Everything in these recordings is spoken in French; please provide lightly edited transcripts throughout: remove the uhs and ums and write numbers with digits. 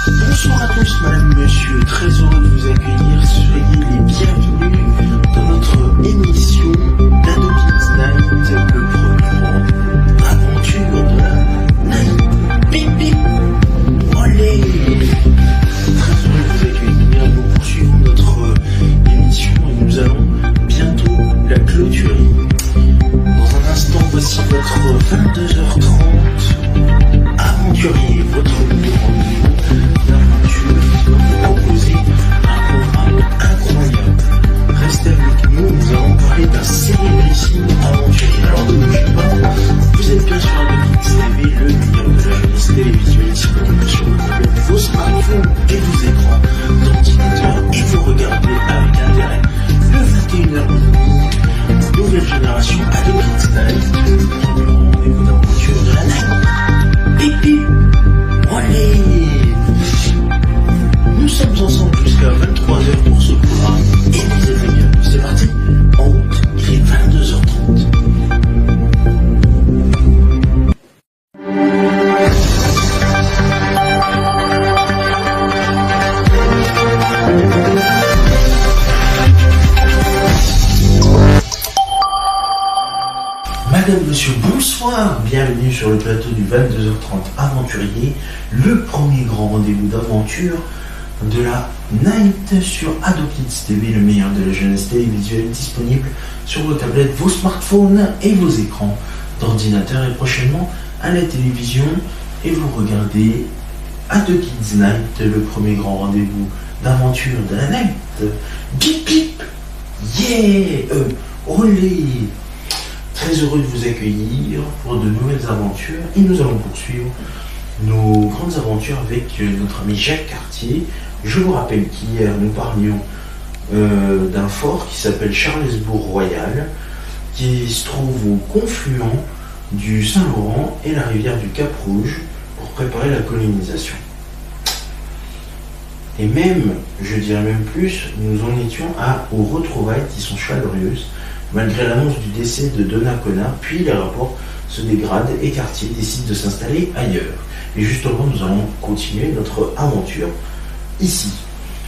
Bonsoir à tous, madame, monsieur, très heureux de vous accueillir. Soyez les bienvenus dans notre émission d'Ado Kids Night, le premier aventure de la night. Bip bip, olé. Très heureux de vous accueillir. Nous poursuivons notre émission et nous allons bientôt la clôturer. Dans un instant, voici votre 22h30 aventurier, votre rendez-vous d'aventure qui va vous proposer un programme incroyable. Restez avec nous, nous allons parler d'un célébrissime aventurier. Alors ne bougez pas, vous êtes bien sur Ado Kids TV, le meilleur de la jeunesse télévisuelle disponible sur vos tablettes, vos smartphones et vos écrans d'ordinateur, et vous regardez avec intérêt le 21h. Nouvelle génération Ado Kids Night, le rendez-vous d'aventure de la night. Pipi, olé. Nous sommes ensemble jusqu'à 23h pour ce programme et vous êtes les bienvenus. C'est parti, en route, il est 22h30. Madame, monsieur, bonsoir, bienvenue sur le plateau du 22h30 Aventurier, le premier grand rendez-vous d'aventure de la night sur Ado Kids TV, le meilleur de la jeunesse télévisuelle disponible sur vos tablettes, vos smartphones et vos écrans d'ordinateur et prochainement à la télévision. Et vous regardez Ado Kids Night, le premier grand rendez-vous d'aventure de la night. Bip bip, yeah, olé. Très heureux de vous accueillir pour de nouvelles aventures et nous allons poursuivre nos grandes aventures avec notre ami Jacques Cartier. Je vous rappelle qu'hier nous parlions d'un fort qui s'appelle Charlesbourg-Royal, qui se trouve au confluent du Saint-Laurent et la rivière du Cap-Rouge pour préparer la colonisation. Et même, je dirais même plus, nous en étions aux retrouvailles qui sont chaleureuses, malgré l'annonce du décès de Donnacona, puis les rapports se dégradent et Cartier décide de s'installer ailleurs. Et justement, nous allons continuer notre aventure ici.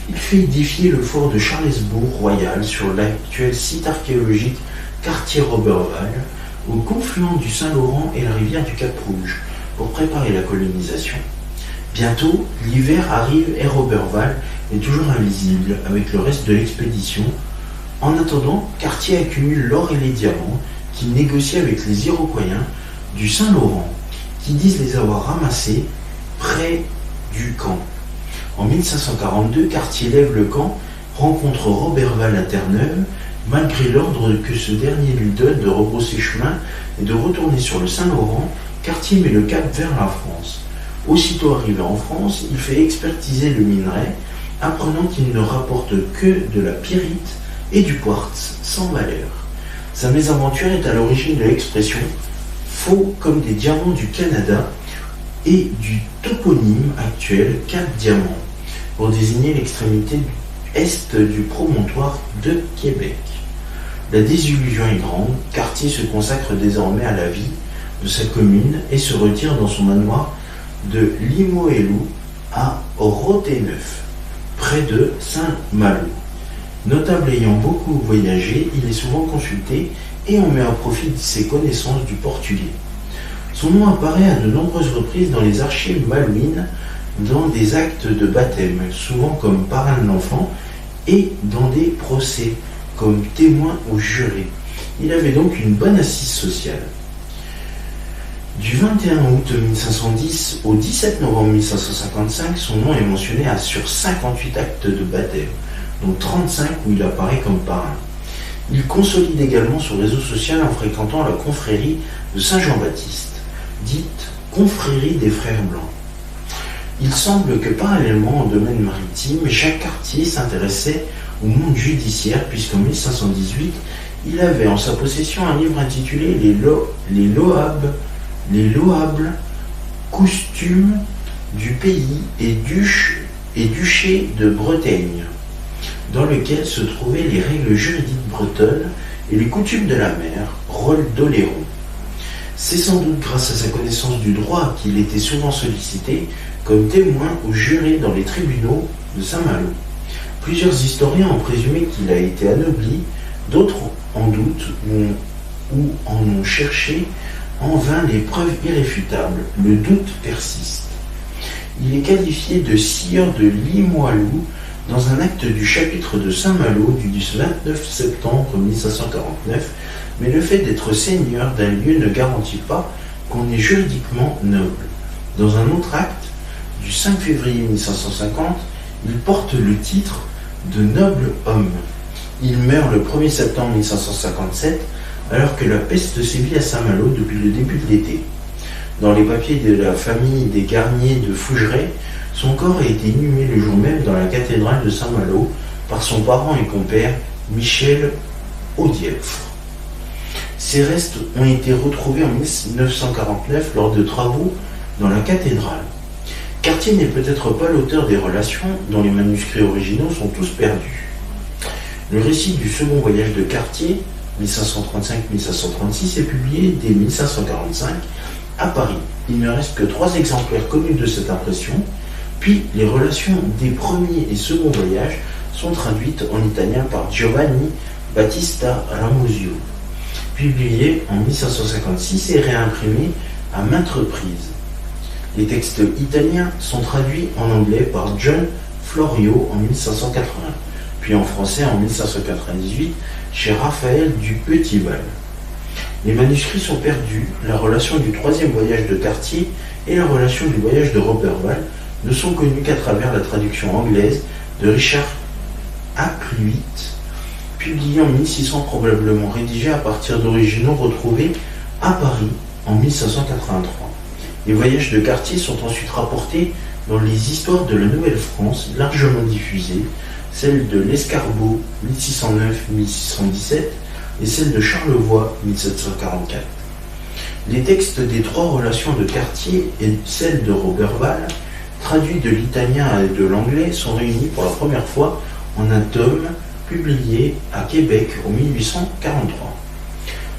Il fait édifier le fort de Charlesbourg-Royal sur l'actuel site archéologique Cartier-Roberval, au confluent du Saint-Laurent et la rivière du Cap-Rouge, pour préparer la colonisation. Bientôt, l'hiver arrive et Roberval est toujours invisible avec le reste de l'expédition. En attendant, Cartier accumule l'or et les diamants qu'il négocie avec les Iroquois du Saint-Laurent, qui disent les avoir ramassés près du camp. En 1542, Cartier lève le camp, rencontre Roberval à Terre-Neuve, malgré l'ordre que ce dernier lui donne de rebrousser chemin et de retourner sur le Saint-Laurent. Cartier met le cap vers la France. Aussitôt arrivé en France, il fait expertiser le minerai, apprenant qu'il ne rapporte que de la pyrite et du quartz sans valeur. Sa mésaventure est à l'origine de l'expression « faux comme des diamants du Canada » et du toponyme actuel Cap-Diamant pour désigner l'extrémité est du promontoire de Québec. La désillusion est grande, Cartier se consacre désormais à la vie de sa commune et se retire dans son manoir de Limoilou à Roténeuf, près de Saint-Malo. Notable ayant beaucoup voyagé, il est souvent consulté et on met à profit ses connaissances du portugais. Son nom apparaît à de nombreuses reprises dans les archives malouines, dans des actes de baptême, souvent comme parrain de l'enfant, et dans des procès, comme témoin ou juré. Il avait donc une bonne assise sociale. Du 21 août 1510 au 17 novembre 1555, son nom est mentionné sur 58 actes de baptême, dont 35 où il apparaît comme parrain. Il consolide également son réseau social en fréquentant la confrérie de Saint-Jean-Baptiste, dite confrérie des frères blancs. Il semble que parallèlement au domaine maritime, Jacques Cartier s'intéressait au monde judiciaire, puisqu'en 1518, il avait en sa possession un livre intitulé Les loables coutumes du pays et duché de Bretagne, dans lequel se trouvaient les règles juridiques bretonnes et les coutumes de la mer, rôle d'Oléron. C'est sans doute grâce à sa connaissance du droit qu'il était souvent sollicité comme témoin ou juré dans les tribunaux de Saint-Malo. Plusieurs historiens ont présumé qu'il a été anobli, d'autres en doutent ou en ont cherché en vain les preuves irréfutables. Le doute persiste. Il est qualifié de sieur de Limoilou dans un acte du chapitre de Saint-Malo du 29 septembre 1549, mais le fait d'être seigneur d'un lieu ne garantit pas qu'on est juridiquement noble. Dans un autre acte, du 5 février 1550, il porte le titre de noble homme. Il meurt le 1er septembre 1557, alors que la peste sévit à Saint-Malo depuis le début de l'été. Dans les papiers de la famille des Garnier de Fougeray, son corps a été inhumé le jour même dans la cathédrale de Saint-Malo par son parent et compère Michel Audièvre. Ses restes ont été retrouvés en 1949 lors de travaux dans la cathédrale. Cartier n'est peut-être pas l'auteur des relations dont les manuscrits originaux sont tous perdus. Le récit du second voyage de Cartier, 1535-1536, est publié dès 1545 à Paris. Il ne reste que 3 exemplaires connus de cette impression, puis les relations des premiers et seconds voyages sont traduites en italien par Giovanni Battista Ramosio, publié en 1556 et réimprimé à maintes reprises. Les textes italiens sont traduits en anglais par John Florio en 1580, puis en français en 1598 chez Raphaël du Petit-Val. Les manuscrits sont perdus, la relation du troisième voyage de Cartier et la relation du voyage de Roberval ne sont connus qu'à travers la traduction anglaise de Richard Hakluyt, publiée en 1600, probablement rédigée à partir d'originaux retrouvés à Paris en 1583. Les voyages de Cartier sont ensuite rapportés dans les histoires de la Nouvelle-France, largement diffusées, celles de l'Escarbot 1609-1617 et celle de Charlevoix 1744. Les textes des 3 relations de Cartier et celles de Roberval, traduits de l'italien et de l'anglais, sont réunis pour la première fois en un tome publié à Québec en 1843.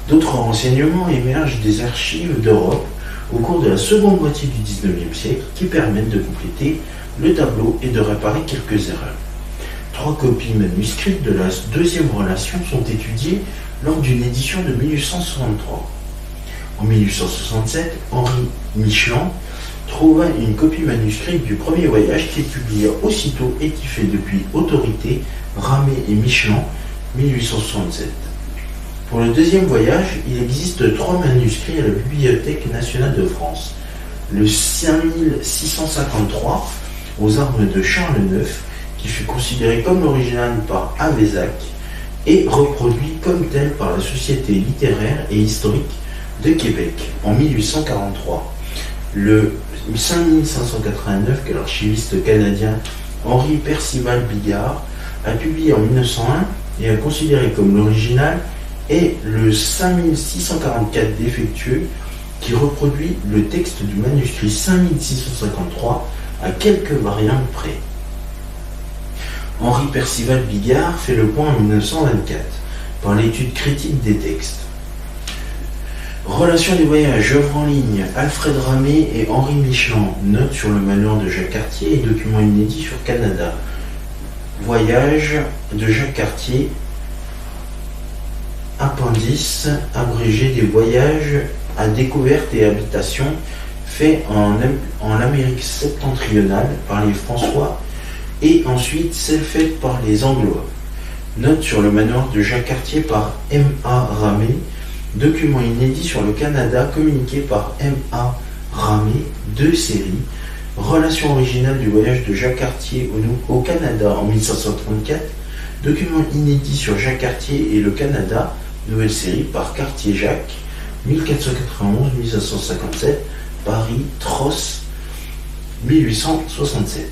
D'autres renseignements émergent des archives d'Europe au cours de la seconde moitié du XIXe siècle qui permettent de compléter le tableau et de réparer quelques erreurs. 3 copies manuscrites de la deuxième relation sont étudiées lors d'une édition de 1863. En 1867, Henri Michelan trouva une copie manuscrite du premier voyage qui est publiée aussitôt et qui fait depuis autorité Ramé et Michelan 1867. Pour le deuxième voyage, il existe 3 manuscrits à la Bibliothèque nationale de France. Le 5653 aux armes de Charles IX, qui fut considéré comme l'original par Avezac et reproduit comme tel par la Société littéraire et historique de Québec en 1843. Le 5589 que l'archiviste canadien Henri Percival Bigard a publié en 1901 et a considéré comme l'original, et le 5644 défectueux qui reproduit le texte du manuscrit 5653 à quelques variantes près. Henri Percival Bigard fait le point en 1924 par l'étude critique des textes. Relation des voyages, œuvre en ligne, Alfred Ramé et Henri Michelan, notes sur le manoir de Jacques Cartier et documents inédits sur Canada, Voyage de Jacques Cartier, appendice abrégé des voyages à découverte et habitation faits en Amérique septentrionale par les François et ensuite celles faites par les Anglois. Note sur le manoir de Jacques Cartier par M.A. Ramé, document inédit sur le Canada communiqué par M.A. Ramé, 2 séries, relation originale du voyage de Jacques Cartier au Canada en 1534, document inédit sur Jacques Cartier et le Canada, nouvelle série par Cartier-Jacques, 1491-1557, Paris, Trosse, 1867.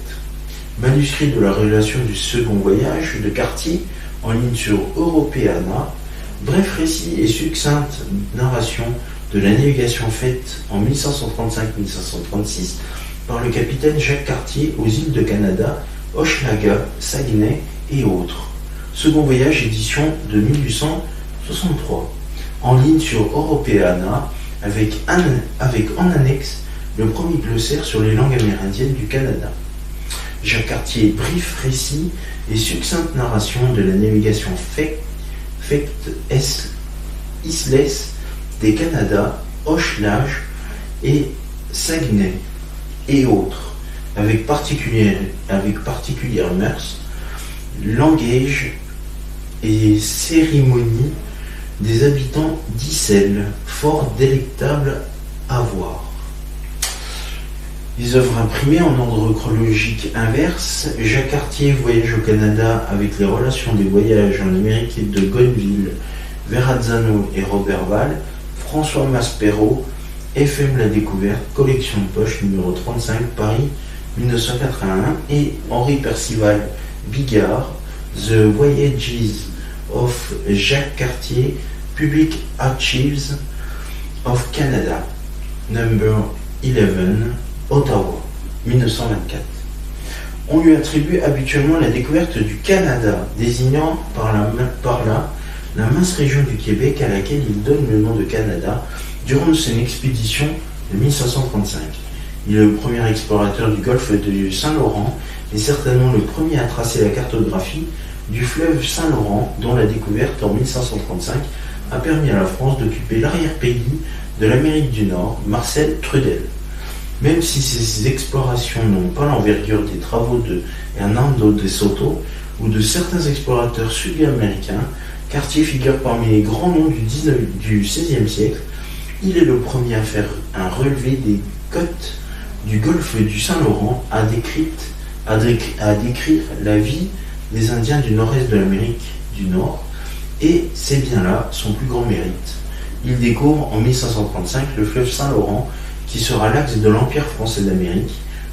Manuscrit de la relation du second voyage de Cartier, en ligne sur Europeana, bref récit et succincte narration de la navigation faite en 1535-1536 par le capitaine Jacques Cartier aux îles de Canada, Hochelaga, Saguenay et autres. Second voyage édition de 1863. En ligne sur Europeana, avec en annexe le premier glossaire sur les langues amérindiennes du Canada. Jacques Cartier, bref récit et succincte narration de la navigation faite isles des Canada, Hochelaga et Saguenay et autres, avec particulière mœurs, langage et cérémonie des habitants d'Issel, fort délectable à voir. Les œuvres imprimées en ordre chronologique inverse: Jacques Cartier, Voyage au Canada avec les relations des voyages en Amérique de Gonneville, Verrazzano et Roberval, François Maspero, FM La Découverte, collection de poche numéro 35, Paris 1981, et Henri Percival Bigard, The Voyages of Jacques Cartier, Public Archives of Canada, number 11, Ottawa, 1924. On lui attribue habituellement la découverte du Canada, désignant par là la mince région du Québec à laquelle il donne le nom de Canada durant son expédition de 1535. Il est le premier explorateur du golfe du Saint-Laurent et certainement le premier à tracer la cartographie du fleuve Saint-Laurent, dont la découverte en 1535 a permis à la France d'occuper l'arrière-pays de l'Amérique du Nord, Marcel Trudel. Même si ces explorations n'ont pas l'envergure des travaux de Hernando de Soto ou de certains explorateurs sud-américains, Cartier figure parmi les grands noms du XVIe siècle. Il est le premier à faire un relevé des côtes du golfe du Saint-Laurent, à décrire la vie des Indiens du nord-est de l'Amérique du Nord, et c'est bien là son plus grand mérite. Il découvre en 1535 le fleuve Saint-Laurent, qui sera l'axe de l'Empire français d'Amérique,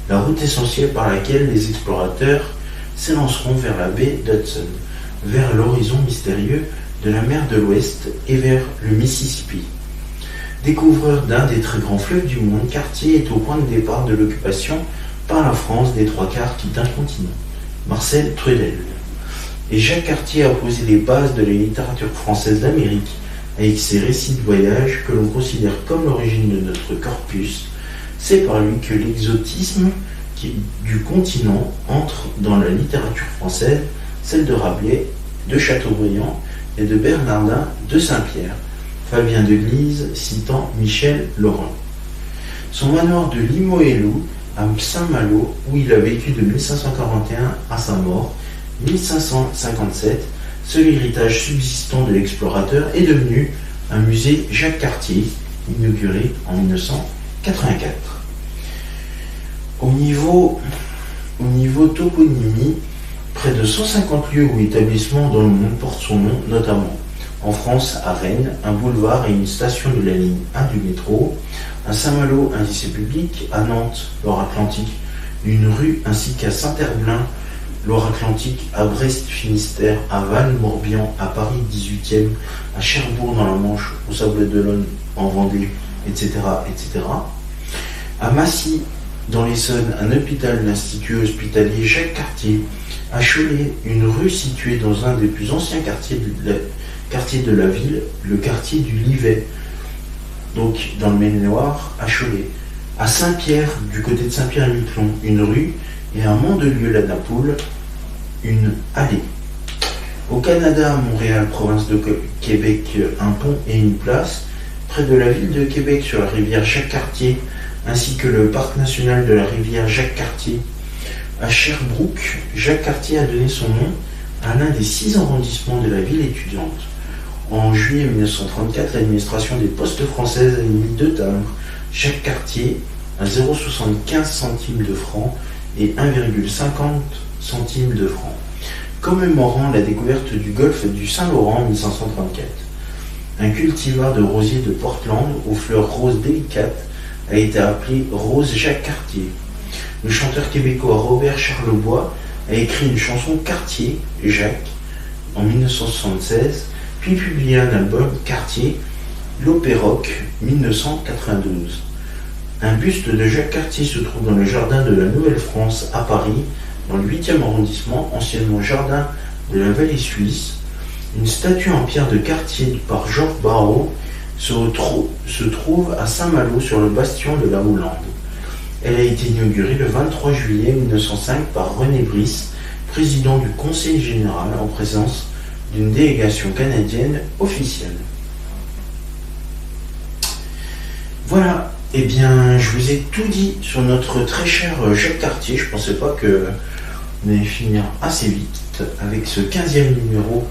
la route essentielle par laquelle les explorateurs s'élanceront vers la baie d'Hudson, vers l'horizon mystérieux de la mer de l'Ouest et vers le Mississippi. Découvreur d'un des très grands fleuves du monde, Cartier est au point de départ de l'occupation par la France des 3/4 d'un continent, Marcel Trudel. Et Jacques Cartier a posé les bases de la littérature française d'Amérique avec ses récits de voyage que l'on considère comme l'origine de notre corpus. C'est par lui que l'exotisme du continent entre dans la littérature française, celle de Rabelais, de Chateaubriand et de Bernardin de Saint-Pierre, Fabien de Glise citant Michel Laurent. Son manoir de Limoilou à Saint-Malo, où il a vécu de 1541 à sa mort, 1557, seul héritage subsistant de l'explorateur, est devenu un musée Jacques Cartier, inauguré en 1984. Au niveau toponymie, près de 150 lieux ou établissements dans le monde portent son nom, notamment en France, à Rennes, un boulevard et une station de la ligne 1 du métro, à Saint-Malo, un lycée public, à Nantes, Loire-Atlantique, une rue, ainsi qu'à Saint-Herblain, Loire-Atlantique, à Brest-Finistère, à Vannes-Morbihan, à Paris 18e, à Cherbourg dans la Manche, au Sable d'Olonne en Vendée, etc., etc. À Massy, dans l'Essonne, un hôpital, l'Institut hospitalier Jacques Cartier. À Cholet, une rue située dans un des plus anciens quartiers de la ville, le quartier du Livet, donc dans le Maine-et-Loire, à Cholet. À Saint-Pierre, du côté de Saint-Pierre-et-Miquelon, une rue, et à Mandelieu-la-Napoule, une allée. Au Canada, à Montréal, province de Québec, un pont et une place, près de la ville de Québec sur la rivière Jacques-Cartier, ainsi que le parc national de la rivière Jacques-Cartier. À Sherbrooke, Jacques-Cartier a donné son nom à l'un des 6 arrondissements de la ville étudiante. En juillet 1934, l'administration des postes françaises a émis 2 timbres Jacques-Cartier à 0,75 centimes de franc et 1,50 centimes de franc, commémorant la découverte du golfe du Saint-Laurent en 1534. Un cultivar de rosiers de Portland aux fleurs roses délicates a été appelé Rose Jacques-Cartier. Le chanteur québécois Robert Charlebois a écrit une chanson Cartier, Jacques, en 1976, puis publié un album Cartier, l'Opérock, 1992. Un buste de Jacques Cartier se trouve dans le jardin de la Nouvelle-France à Paris, dans le 8e arrondissement, anciennement jardin de la Vallée Suisse. Une statue en pierre de Cartier par Georges Barrault se trouve à Saint-Malo sur le bastion de la Hollande. Elle a été inaugurée le 23 juillet 1905 par René Brice, président du Conseil général, en présence d'une délégation canadienne officielle. Voilà, eh bien, je vous ai tout dit sur notre très cher Jacques Cartier. Je ne pensais pas qu'on allait finir assez vite avec ce 15e numéro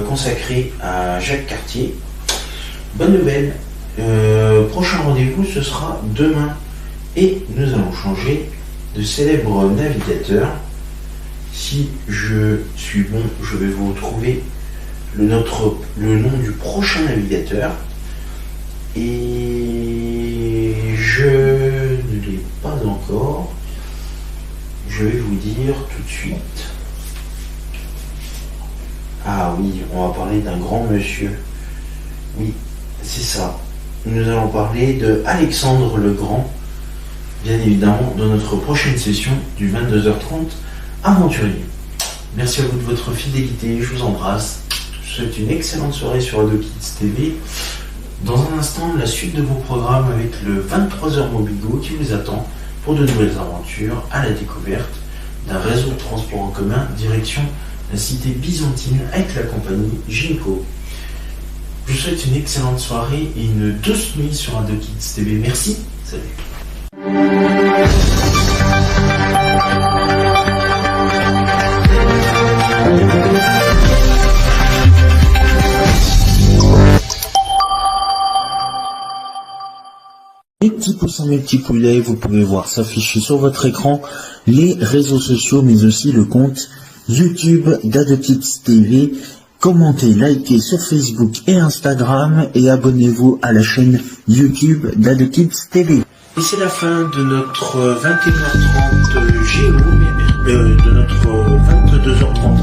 consacré à Jacques Cartier. Bonne nouvelle, prochain rendez-vous ce sera demain et nous allons changer de célèbre navigateur. Si je suis bon, je vais vous retrouver le nom du prochain navigateur et je ne l'ai pas encore. Je vais vous dire tout de suite. Ah oui, on va parler d'un grand monsieur. Oui, c'est ça. Nous allons parler de Alexandre le Grand, bien évidemment, dans notre prochaine session du 22h30 Aventurier. Merci à vous de votre fidélité, je vous embrasse. Je vous souhaite une excellente soirée sur Ado Kids TV. Dans un instant, la suite de vos programmes avec le 23h Mobigo qui vous attend pour de nouvelles aventures à la découverte d'un réseau de transport en commun direction la cité byzantine avec la compagnie Ginko. Je vous souhaite une excellente soirée et une douce nuit sur Ado Kids TV. Merci, salut. Mes petits poussins, mes petits poulets, vous pouvez voir s'afficher sur votre écran les réseaux sociaux, mais aussi le compte YouTube d'Ado Kids TV. Commentez, likez sur Facebook et Instagram et abonnez-vous à la chaîne YouTube d'Ado Kids TV. Et c'est la fin de notre 21h30 Géo, de notre 22h30